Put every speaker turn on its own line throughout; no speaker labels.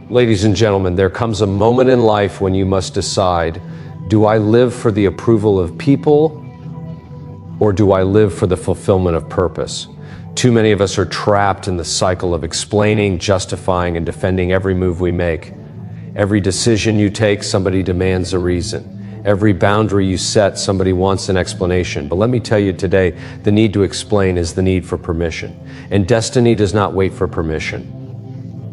Ladies and gentlemen, there comes a moment in life when you must decide, do I live for the approval of people, or do I live for the fulfillment of purpose? Too many of us are trapped in the cycle of explaining, justifying, and defending every move we make. Every decision you take, somebody demands a reason. Every boundary you set, somebody wants an explanation. But let me tell you today, the need to explain is the need for permission. And destiny does not wait for permission.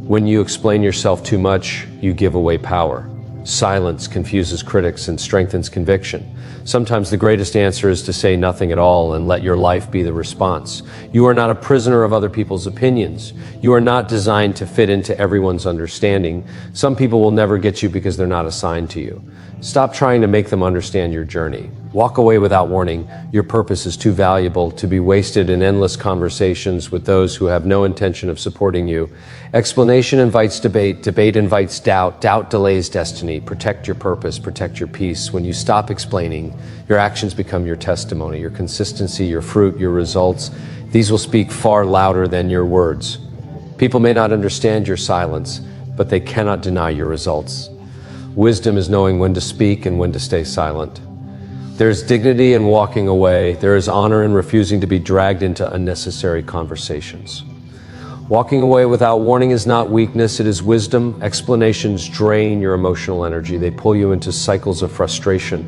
When you explain yourself too much, you give away power. Silence confuses critics and strengthens conviction. Sometimes the greatest answer is to say nothing at all and let your life be the response. You are not a prisoner of other people's opinions. You are not designed to fit into everyone's understanding. Some people will never get you because they're not assigned to you. Stop trying to make them understand your journey. Walk away without warning. Your purpose is too valuable to be wasted in endless conversations with those who have no intention of supporting you. Explanation invites debate. Debate invites doubt. Doubt delays destiny. Protect your purpose. Protect your peace. When you stop explaining, your actions become your testimony, your consistency, your fruit, your results. These will speak far louder than your words. People may not understand your silence, but they cannot deny your results. Wisdom is knowing when to speak and when to stay silent. There is dignity in walking away. There is honor in refusing to be dragged into unnecessary conversations. Walking away without warning is not weakness, it is wisdom. Explanations drain your emotional energy. They pull you into cycles of frustration.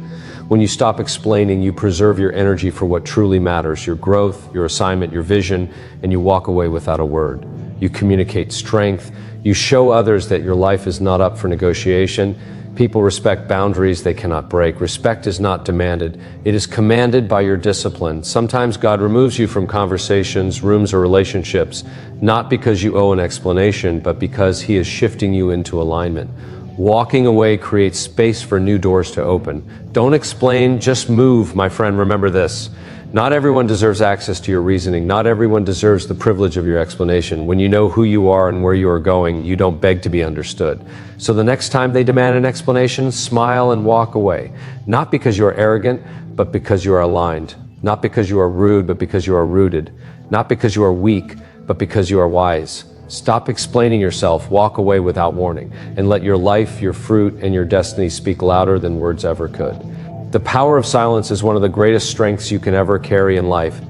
When you stop explaining, you preserve your energy for what truly matters, your growth, your assignment, your vision, and you walk away without a word. You communicate strength. You show others that your life is not up for negotiation. People respect boundaries they cannot break. Respect is not demanded. It is commanded by your discipline. Sometimes God removes you from conversations, rooms, or relationships, not because you owe an explanation, but because He is shifting you into alignment. Walking away creates space for new doors to open. Don't explain, just move, my friend. Remember this. Not everyone deserves access to your reasoning. Not everyone deserves the privilege of your explanation. When you know who you are and where you are going, you don't beg to be understood. So the next time they demand an explanation, smile and walk away. Not because you are arrogant, but because you are aligned. Not because you are rude, but because you are rooted. Not because you are weak, but because you are wise. Stop explaining yourself, walk away without warning, and let your life, your fruit, and your destiny speak louder than words ever could. The power of silence is one of the greatest strengths you can ever carry in life.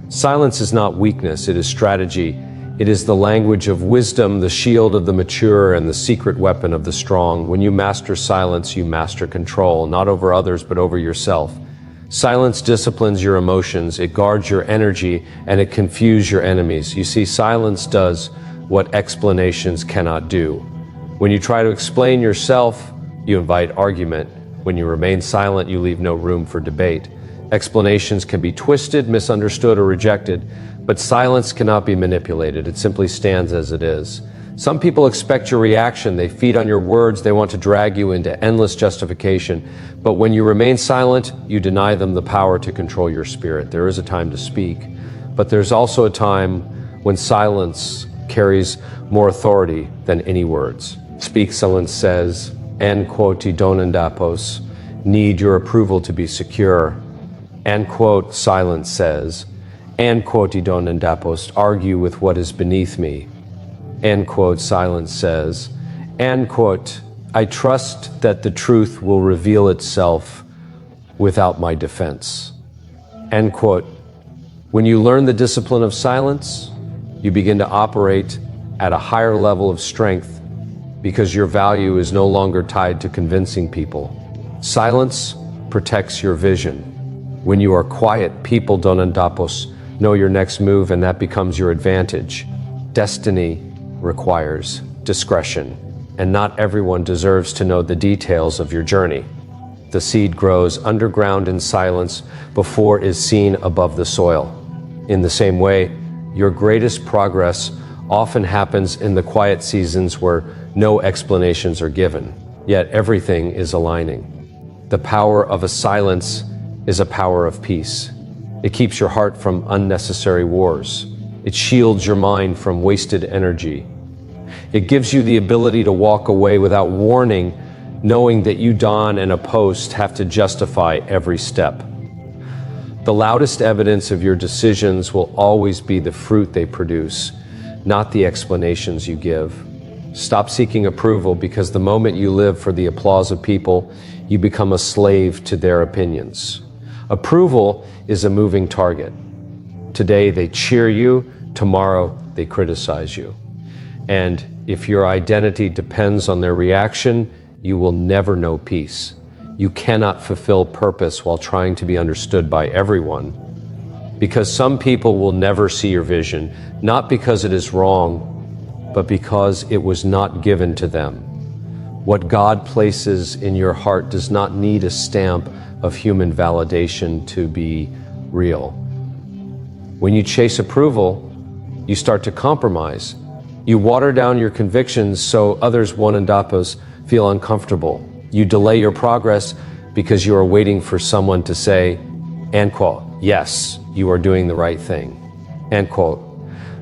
Silence is not weakness, it is strategy. It is the language of wisdom, the shield of the mature, and the secret weapon of the strong. When you master silence, you master control, not over others, but over yourself. Silence disciplines your emotions, it guards your energy, and it confuses your enemies. You see, silence does what explanations cannot do. When you try to explain yourself, you invite argument. When you remain silent, you leave no room for debate. Explanations can be twisted, misunderstood, or rejected, but silence cannot be manipulated. It simply stands as it is. Some people expect your reaction. They feed on your words. They want to drag you into endless justification. But when you remain silent, you deny them the power to control your spirit. There is a time to speak, but there's also a time when silence carries more authority than any words. Speak, someone says, and quote, donandapos, need your approval to be secure. And quote, silence says, and quote, donandapos, argue with what is beneath me. And quote, silence says, and quote, I trust that the truth will reveal itself without my defense. End quote. When you learn the discipline of silence, you begin to operate at a higher level of strength because your value is no longer tied to convincing people. Silence protects your vision. When you are quiet, people donandapos know your next move, and that becomes your advantage. Destiny requires discretion, and not everyone deserves to know the details of your journey. The seed grows underground in silence before it is seen above the soil. In the same way, your greatest progress often happens in the quiet seasons where no explanations are given, yet everything is aligning. The power of a silence is a power of peace. It keeps your heart from unnecessary wars. It shields your mind from wasted energy. It gives you the ability to walk away without warning, knowing that you, Don, and a post have to justify every step. The loudest evidence of your decisions will always be the fruit they produce, not the explanations you give. Stop seeking approval, because the moment you live for the applause of people, you become a slave to their opinions. Approval is a moving target. Today they cheer you, tomorrow they criticize you. And if your identity depends on their reaction, you will never know peace. You cannot fulfill purpose while trying to be understood by everyone, because some people will never see your vision, not because it is wrong, but because it was not given to them. What God places in your heart does not need a stamp of human validation to be real. When you chase approval, you start to compromise. You water down your convictions so others feel uncomfortable. You delay your progress because you are waiting for someone to say, end quote, yes, you are doing the right thing, end quote.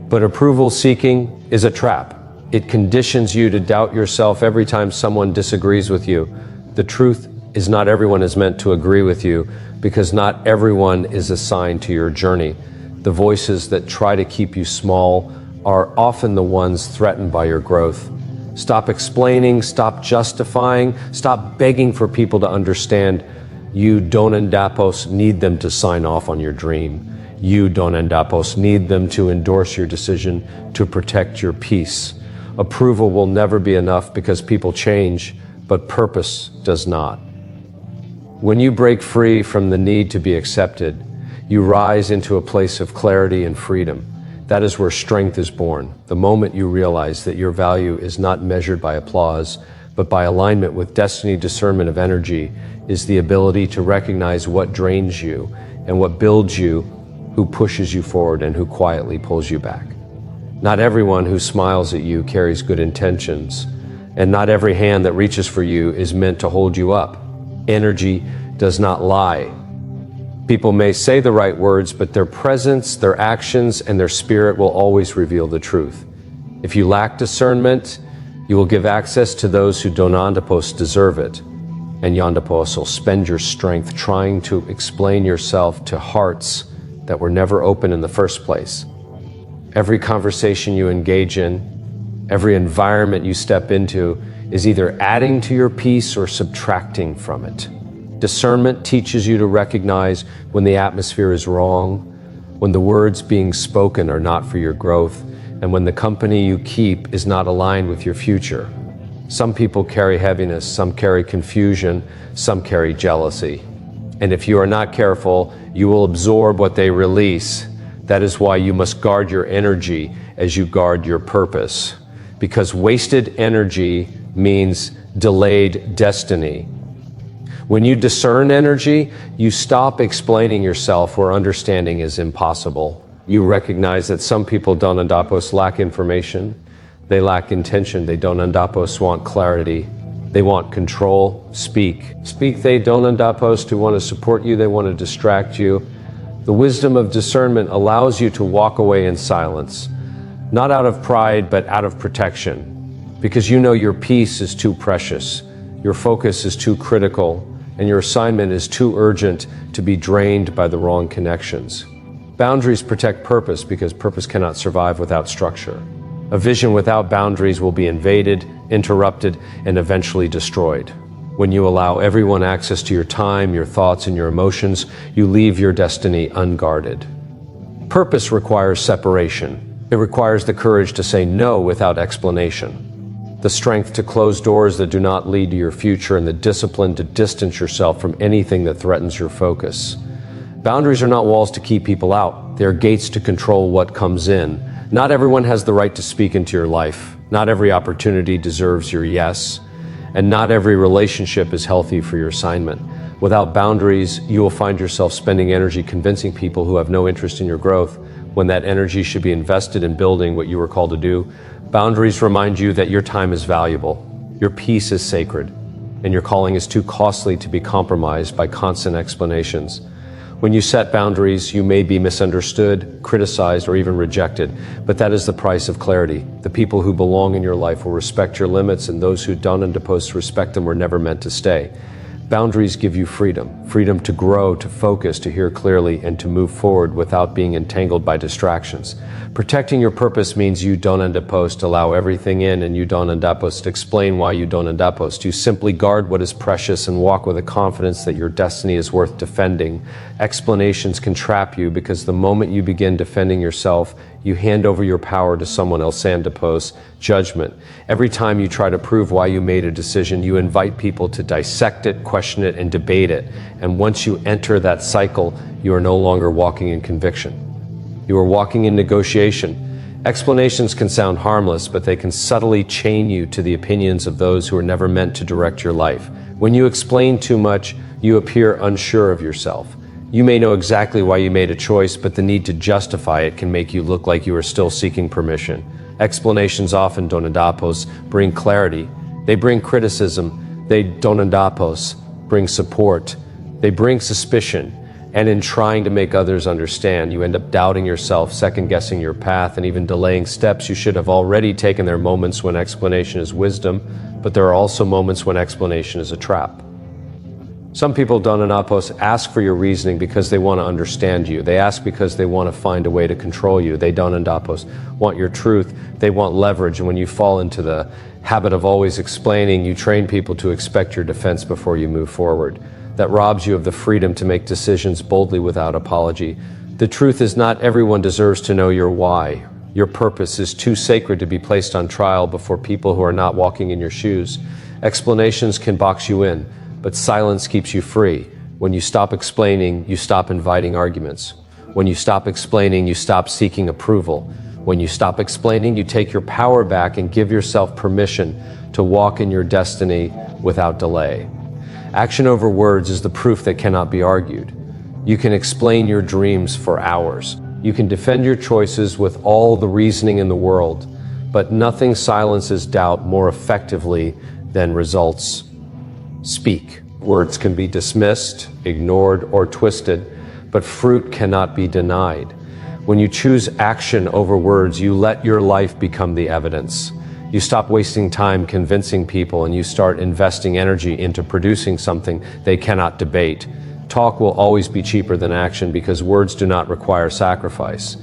But approval seeking is a trap. It conditions you to doubt yourself every time someone disagrees with you. The truth is, not everyone is meant to agree with you, because not everyone is assigned to your journey. The voices that try to keep you small are often the ones threatened by your growth. Stop explaining, stop justifying, stop begging for people to understand. You, Don Endapos, need them to sign off on your dream. You, Don Endapos, need them to endorse your decision to protect your peace. Approval will never be enough, because people change, but purpose does not. When you break free from the need to be accepted, you rise into a place of clarity and freedom. That is where strength is born. The moment you realize that your value is not measured by applause, but by alignment with destiny. Discernment of energy is the ability to recognize what drains you and what builds you, who pushes you forward and who quietly pulls you back. Not everyone who smiles at you carries good intentions, and not every hand that reaches for you is meant to hold you up. Energy does not lie. People may say the right words, but their presence, their actions, and their spirit will always reveal the truth. If you lack discernment, you will give access to those who Donandapos deserve it. And Yandapos will spend your strength trying to explain yourself to hearts that were never open in the first place. Every conversation you engage in, every environment you step into, is either adding to your peace or subtracting from it. Discernment teaches you to recognize when the atmosphere is wrong, when the words being spoken are not for your growth, and when the company you keep is not aligned with your future. Some people carry heaviness, some carry confusion, some carry jealousy. And if you are not careful, you will absorb what they release. That is why you must guard your energy as you guard your purpose. Because wasted energy means delayed destiny. When you discern energy, you stop explaining yourself where understanding is impossible. You recognize that some people, Donandapos, lack information. They lack intention. They, Donandapos, want clarity. They want control. Speak. Speak, they, Donandapos, to want to support you. They want to distract you. The wisdom of discernment allows you to walk away in silence, not out of pride, but out of protection, because you know your peace is too precious, your focus is too critical, and your assignment is too urgent to be drained by the wrong connections. Boundaries protect purpose, because purpose cannot survive without structure. A vision without boundaries will be invaded, interrupted, and eventually destroyed. When you allow everyone access to your time, your thoughts, and your emotions, you leave your destiny unguarded. Purpose requires separation. It requires the courage to say no without explanation, the strength to close doors that do not lead to your future, and the discipline to distance yourself from anything that threatens your focus. Boundaries are not walls to keep people out. They are gates to control what comes in. Not everyone has the right to speak into your life. Not every opportunity deserves your yes. And not every relationship is healthy for your assignment. Without boundaries, you will find yourself spending energy convincing people who have no interest in your growth, when that energy should be invested in building what you were called to do. Boundaries remind you that your time is valuable, your peace is sacred, and your calling is too costly to be compromised by constant explanations. When you set boundaries, you may be misunderstood, criticized, or even rejected, but that is the price of clarity. The people who belong in your life will respect your limits, and those who don't and oppose to respect them were never meant to stay. Boundaries give you freedom. Freedom to grow, to focus, to hear clearly, and to move forward without being entangled by distractions. Protecting your purpose means you don't end up post, allow everything in, and you don't end up post, explain why you don't end up post. You simply guard what is precious and walk with a confidence that your destiny is worth defending. Explanations can trap you because the moment you begin defending yourself, you hand over your power to someone else and depose judgment. Every time you try to prove why you made a decision, you invite people to dissect it, question it, and debate it. And once you enter that cycle, you are no longer walking in conviction. You are walking in negotiation. Explanations can sound harmless, but they can subtly chain you to the opinions of those who are never meant to direct your life. When you explain too much, you appear unsure of yourself. You may know exactly why you made a choice, but the need to justify it can make you look like you are still seeking permission. Explanations often donadapos bring clarity. They bring criticism. They donadapos bring support. They bring suspicion. And in trying to make others understand, you end up doubting yourself, second-guessing your path, and even delaying steps you should have already taken. There are moments when explanation is wisdom, but there are also moments when explanation is a trap. Some people, donanapos, ask for your reasoning because they want to understand you. They ask because they want to find a way to control you. They, donanapos, want your truth. They want leverage. And when you fall into the habit of always explaining, you train people to expect your defense before you move forward. That robs you of the freedom to make decisions boldly without apology. The truth is, not everyone deserves to know your why. Your purpose is too sacred to be placed on trial before people who are not walking in your shoes. Explanations can box you in, but silence keeps you free. When you stop explaining, you stop inviting arguments. When you stop explaining, you stop seeking approval. When you stop explaining, you take your power back and give yourself permission to walk in your destiny without delay. Action over words is the proof that cannot be argued. You can explain your dreams for hours. You can defend your choices with all the reasoning in the world, but nothing silences doubt more effectively than results speak. Words can be dismissed, ignored, or twisted, but fruit cannot be denied. When you choose action over words, you let your life become the evidence. You stop wasting time convincing people and you start investing energy into producing something they cannot debate. Talk will always be cheaper than action because words do not require sacrifice.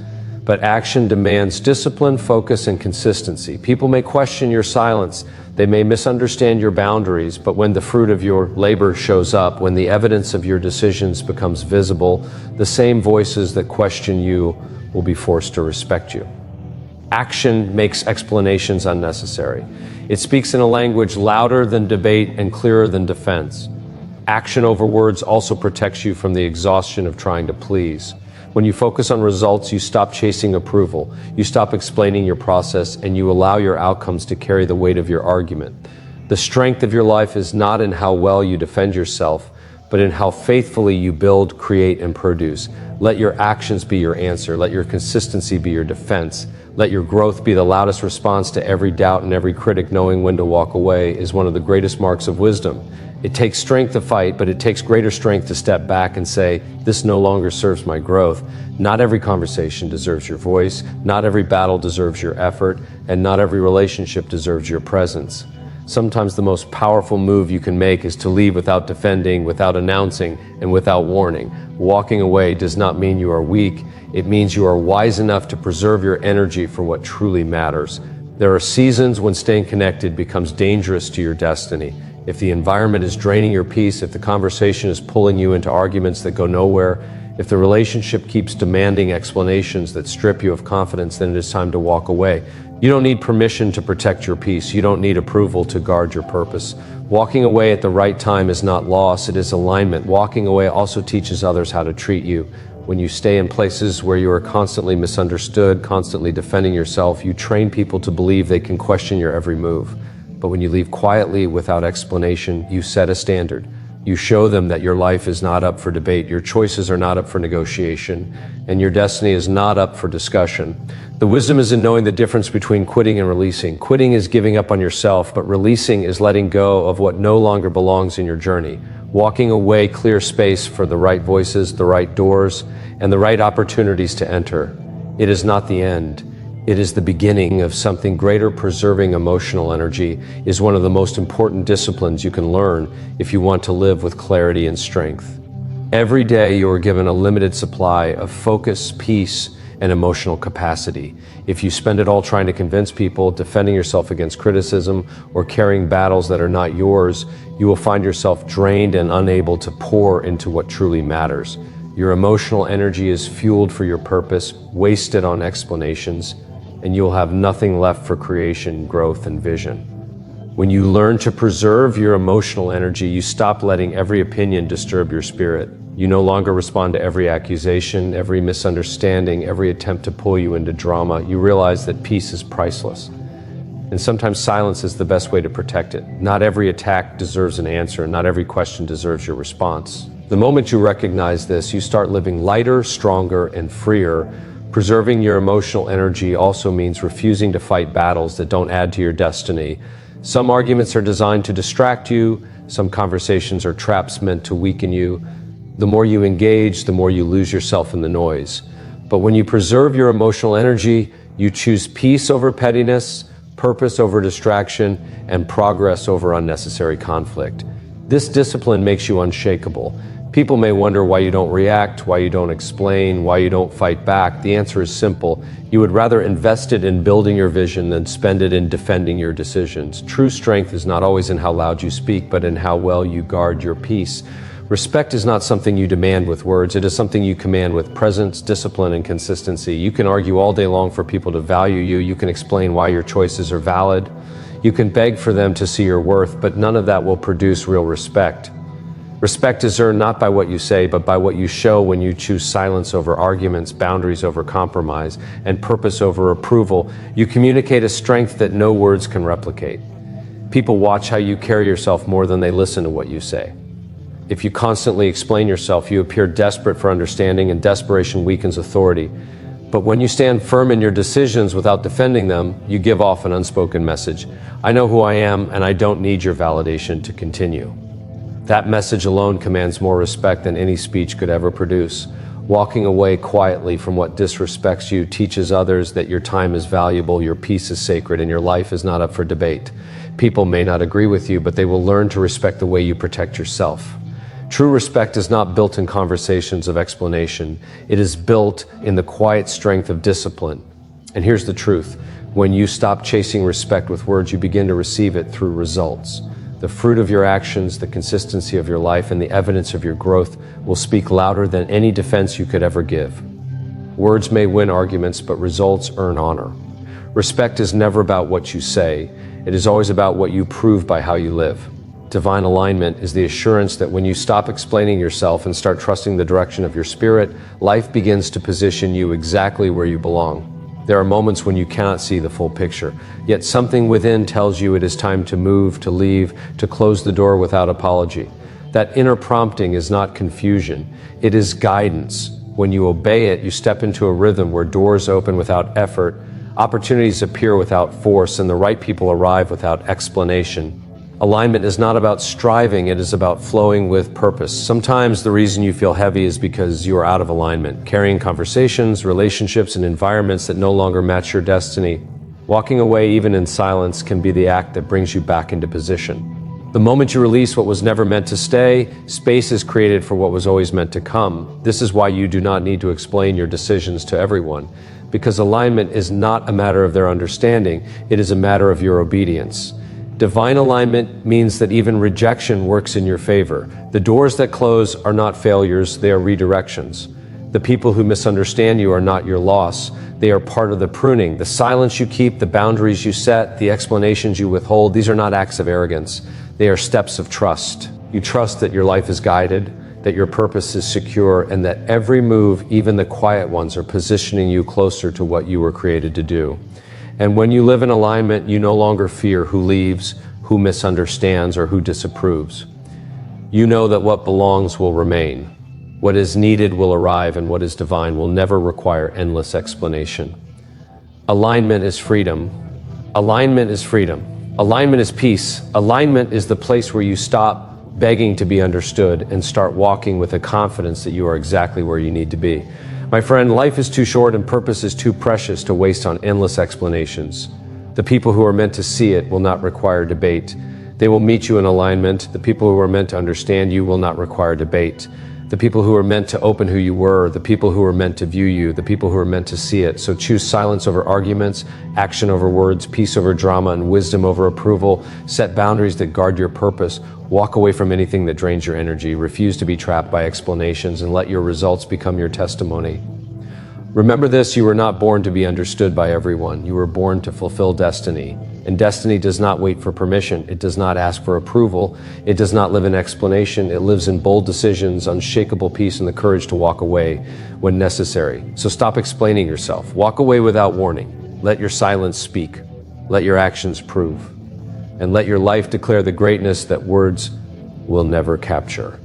But action demands discipline, focus, and consistency. People may question your silence. They may misunderstand your boundaries, but when the fruit of your labor shows up, when the evidence of your decisions becomes visible, the same voices that question you will be forced to respect you. Action makes explanations unnecessary. It speaks in a language louder than debate and clearer than defense. Action over words also protects you from the exhaustion of trying to please. When you focus on results, you stop chasing approval. You stop explaining your process and you allow your outcomes to carry the weight of your argument. The strength of your life is not in how well you defend yourself, but in how faithfully you build, create, and produce. Let your actions be your answer. Let your consistency be your defense. Let your growth be the loudest response to every doubt and every critic. Knowing when to walk away is one of the greatest marks of wisdom. It takes strength to fight, but it takes greater strength to step back and say, this no longer serves my growth. Not every conversation deserves your voice. Not every battle deserves your effort. And not every relationship deserves your presence. Sometimes the most powerful move you can make is to leave without defending, without announcing, and without warning. Walking away does not mean you are weak. It means you are wise enough to preserve your energy for what truly matters. There are seasons when staying connected becomes dangerous to your destiny. If the environment is draining your peace, if the conversation is pulling you into arguments that go nowhere, if the relationship keeps demanding explanations that strip you of confidence, then it is time to walk away. You don't need permission to protect your peace. You don't need approval to guard your purpose. Walking away at the right time is not loss, it is alignment. Walking away also teaches others how to treat you. When you stay in places where you are constantly misunderstood, constantly defending yourself, you train people to believe they can question your every move. But when you leave quietly without explanation, you set a standard. You show them that your life is not up for debate, your choices are not up for negotiation, and your destiny is not up for discussion. The wisdom is in knowing the difference between quitting and releasing. Quitting is giving up on yourself, but releasing is letting go of what no longer belongs in your journey. Walking away clears space for the right voices, the right doors, and the right opportunities to enter. It is not the end. It is the beginning of something greater. Preserving emotional energy is one of the most important disciplines you can learn if you want to live with clarity and strength. Every day you are given a limited supply of focus, peace, and emotional capacity. If you spend it all trying to convince people, defending yourself against criticism, or carrying battles that are not yours, you will find yourself drained and unable to pour into what truly matters. Your emotional energy is fueled for your purpose, wasted on explanations, and you will have nothing left for creation, growth, and vision. When you learn to preserve your emotional energy, you stop letting every opinion disturb your spirit. You no longer respond to every accusation, every misunderstanding, every attempt to pull you into drama. You realize that peace is priceless. And sometimes silence is the best way to protect it. Not every attack deserves an answer, and not every question deserves your response. The moment you recognize this, you start living lighter, stronger, and freer. Preserving your emotional energy also means refusing to fight battles that don't add to your destiny. Some arguments are designed to distract you. Some conversations are traps meant to weaken you. The more you engage, the more you lose yourself in the noise. But when you preserve your emotional energy, you choose peace over pettiness, purpose over distraction, and progress over unnecessary conflict. This discipline makes you unshakable. People may wonder why you don't react, why you don't explain, why you don't fight back. The answer is simple. You would rather invest it in building your vision than spend it in defending your decisions. True strength is not always in how loud you speak, but in how well you guard your peace. Respect is not something you demand with words. It is something you command with presence, discipline, and consistency. You can argue all day long for people to value you. You can explain why your choices are valid. You can beg for them to see your worth, but none of that will produce real respect. Respect is earned not by what you say, but by what you show when you choose silence over arguments, boundaries over compromise, and purpose over approval. You communicate a strength that no words can replicate. People watch how you carry yourself more than they listen to what you say. If you constantly explain yourself, you appear desperate for understanding, and desperation weakens authority. But when you stand firm in your decisions without defending them, you give off an unspoken message. I know who I am, and I don't need your validation to continue. That message alone commands more respect than any speech could ever produce. Walking away quietly from what disrespects you teaches others that your time is valuable, your peace is sacred, and your life is not up for debate. People may not agree with you, but they will learn to respect the way you protect yourself. True respect is not built in conversations of explanation. It is built in the quiet strength of discipline. And here's the truth. When you stop chasing respect with words, you begin to receive it through results. The fruit of your actions, the consistency of your life, and the evidence of your growth will speak louder than any defense you could ever give. Words may win arguments, but results earn honor. Respect is never about what you say. It is always about what you prove by how you live. Divine alignment is the assurance that when you stop explaining yourself and start trusting the direction of your spirit, life begins to position you exactly where you belong. There are moments when you cannot see the full picture, yet something within tells you it is time to move, to leave, to close the door without apology. That inner prompting is not confusion, it is guidance. When you obey it, you step into a rhythm where doors open without effort, opportunities appear without force, and the right people arrive without explanation. Alignment is not about striving, it is about flowing with purpose. Sometimes the reason you feel heavy is because you are out of alignment, carrying conversations, relationships, and environments that no longer match your destiny. Walking away, even in silence, can be the act that brings you back into position. The moment you release what was never meant to stay, space is created for what was always meant to come. This is why you do not need to explain your decisions to everyone, because alignment is not a matter of their understanding, it is a matter of your obedience. Divine alignment means that even rejection works in your favor. The doors that close are not failures, they are redirections. The people who misunderstand you are not your loss. They are part of the pruning. The silence you keep, the boundaries you set, the explanations you withhold, these are not acts of arrogance. They are steps of trust. You trust that your life is guided, that your purpose is secure, and that every move, even the quiet ones, are positioning you closer to what you were created to do. And when you live in alignment, you no longer fear who leaves, who misunderstands, or who disapproves. You know that what belongs will remain. What is needed will arrive, and what is divine will never require endless explanation. Alignment is freedom. Alignment is freedom. Alignment is peace. Alignment is the place where you stop begging to be understood and start walking with a confidence that you are exactly where you need to be. My friend, life is too short and purpose is too precious to waste on endless explanations. The people who are meant to see it will not require debate. They will meet you in alignment. The people who are meant to understand you will not require debate. The people who are meant to open who you were, the people who are meant to view you, the people who are meant to see it. So choose silence over arguments, action over words, peace over drama, and wisdom over approval. Set boundaries that guard your purpose. Walk away from anything that drains your energy. Refuse to be trapped by explanations and let your results become your testimony. Remember this, you were not born to be understood by everyone. You were born to fulfill destiny. And destiny does not wait for permission. It does not ask for approval. It does not live in explanation. It lives in bold decisions, unshakable peace, and the courage to walk away when necessary. So stop explaining yourself. Walk away without warning. Let your silence speak. Let your actions prove. And let your life declare the greatness that words will never capture.